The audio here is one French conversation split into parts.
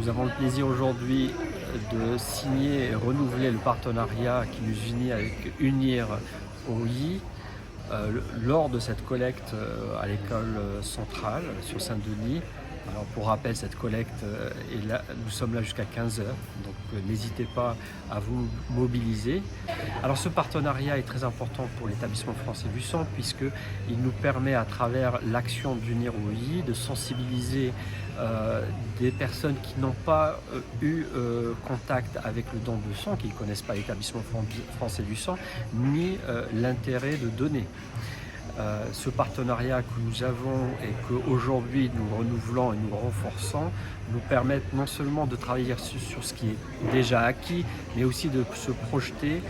Nous avons le plaisir aujourd'hui de signer et renouveler le partenariat qui nous unit avec Unir OI lors de cette collecte à l'école centrale sur Saint-Denis. Alors pour rappel, cette collecte est là, nous sommes là jusqu'à 15 h, donc n'hésitez pas à vous mobiliser. Alors ce partenariat est très important pour l'établissement français du sang puisqu'il nous permet à travers l'action d'Unir OI de sensibiliser des personnes qui n'ont pas eu contact avec le don de sang, qui ne connaissent pas l'établissement français du sang, ni l'intérêt de donner. Ce partenariat que nous avons et qu'aujourd'hui nous renouvelons et nous renforçons nous permettent non seulement de travailler sur ce qui est déjà acquis, mais aussi de se projeter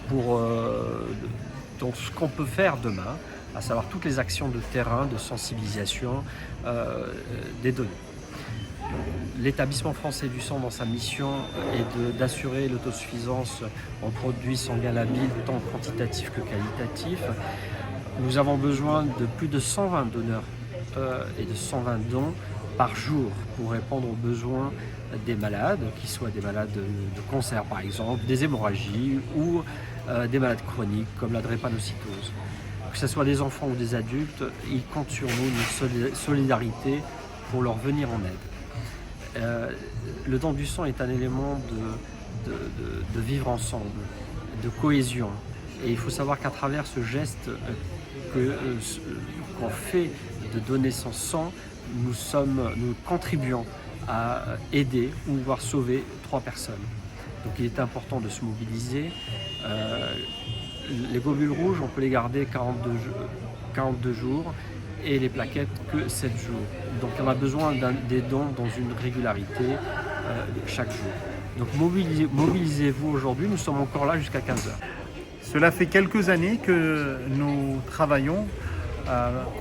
dans ce qu'on peut faire demain, à savoir toutes les actions de terrain, de sensibilisation des données. L'établissement français du sang, dans sa mission, est d'assurer l'autosuffisance en produits sanguins labiles, tant quantitatifs que qualitatifs. Nous avons besoin de plus de 120 donneurs et de 120 dons par jour pour répondre aux besoins des malades, qu'ils soient des malades de cancer par exemple, des hémorragies ou des malades chroniques comme la drépanocytose. Que ce soit des enfants ou des adultes, ils comptent sur nous, une solidarité pour leur venir en aide. Le don du sang est un élément de vivre ensemble, de cohésion. Et il faut savoir qu'à travers ce geste qu'on fait de donner son sang, nous contribuons à aider ou voire sauver 3 personnes. Donc il est important de se mobiliser. Les globules rouges, on peut les garder 42 jours et les plaquettes que 7 jours. Donc on a besoin des dons dans une régularité chaque jour. Donc mobilisez-vous aujourd'hui, nous sommes encore là jusqu'à 15 h. Cela fait quelques années que nous travaillons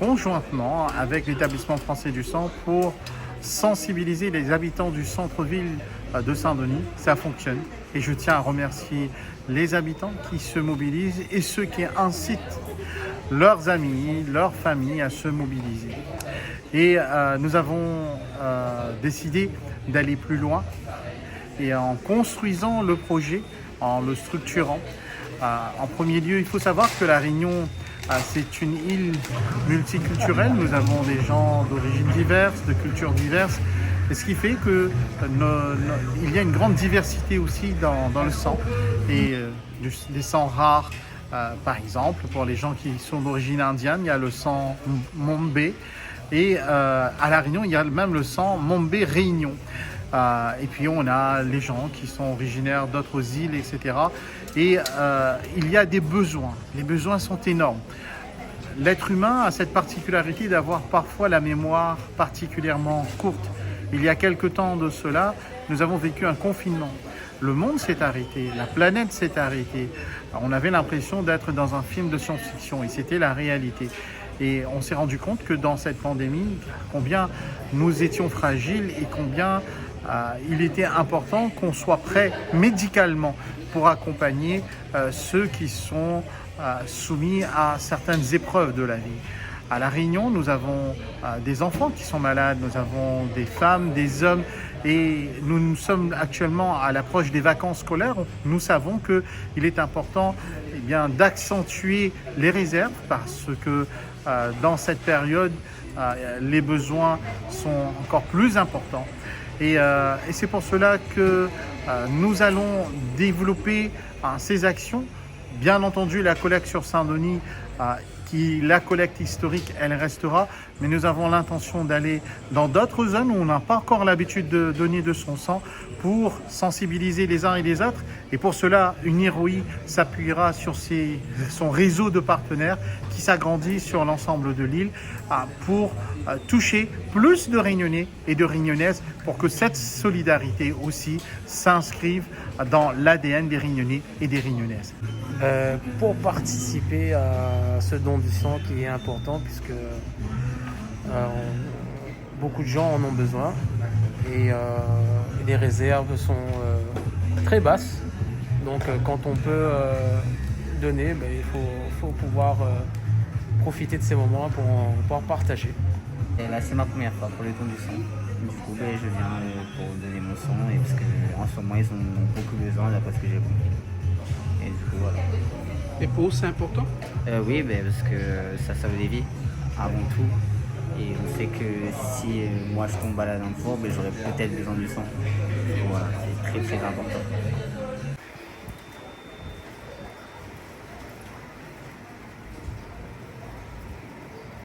conjointement avec l'établissement français du sang pour sensibiliser les habitants du centre-ville de Saint-Denis. Ça fonctionne et je tiens à remercier les habitants qui se mobilisent et ceux qui incitent leurs amis, leurs familles à se mobiliser. Et nous avons décidé d'aller plus loin et en construisant le projet, en le structurant. En premier lieu, il faut savoir que La Réunion, c'est une île multiculturelle. Nous avons des gens d'origines diverses, de cultures diverses. Et ce qui fait qu'il y a une grande diversité aussi dans le sang. Et des sangs rares, par exemple, pour les gens qui sont d'origine indienne, il y a le sang Mombé. Et à La Réunion, il y a même le sang Mombé Réunion. Et puis on a les gens qui sont originaires d'autres îles, etc. Et il y a des besoins. Les besoins sont énormes. L'être humain a cette particularité d'avoir parfois la mémoire particulièrement courte. Il y a quelque temps de cela, nous avons vécu un confinement. Le monde s'est arrêté, la planète s'est arrêtée. On avait l'impression d'être dans un film de science-fiction et c'était la réalité. Et on s'est rendu compte que dans cette pandémie, combien nous étions fragiles et combien il était important qu'on soit prêt médicalement pour accompagner ceux qui sont soumis à certaines épreuves de la vie. À La Réunion, nous avons des enfants qui sont malades, nous avons des femmes, des hommes et nous sommes actuellement à l'approche des vacances scolaires. Nous savons qu'il est important d'accentuer les réserves parce que dans cette période, les besoins sont encore plus importants. Et c'est pour cela que nous allons développer ces actions. Bien entendu, la collecte sur Saint-Denis, la collecte historique, elle restera, mais nous avons l'intention d'aller dans d'autres zones où on n'a pas encore l'habitude de donner de son sang pour sensibiliser les uns et les autres. Et pour cela, Unir OI s'appuiera sur son réseau de partenaires qui s'agrandit sur l'ensemble de l'île pour toucher plus de Réunionnais et de Réunionnaises pour que cette solidarité aussi s'inscrive dans l'ADN des Réunionnais et des Réunionnaises. Pour participer à ce don du sang qui est important puisque beaucoup de gens en ont besoin et les réserves sont très basses. Donc quand on peut donner, il faut pouvoir profiter de ces moments pour en partager. Et là, c'est ma première fois pour le don du sang. Du coup, je viens pour donner mon sang et parce qu'en ce moment, ils en ont beaucoup besoin d'après ce que j'ai compris. Et du coup, voilà. Et pour vous, c'est important? Oui, parce que ça sauve des vies avant tout. Et on sait que si moi je tombe malade un jour, j'aurai peut-être besoin du sang. Donc voilà, c'est très très important.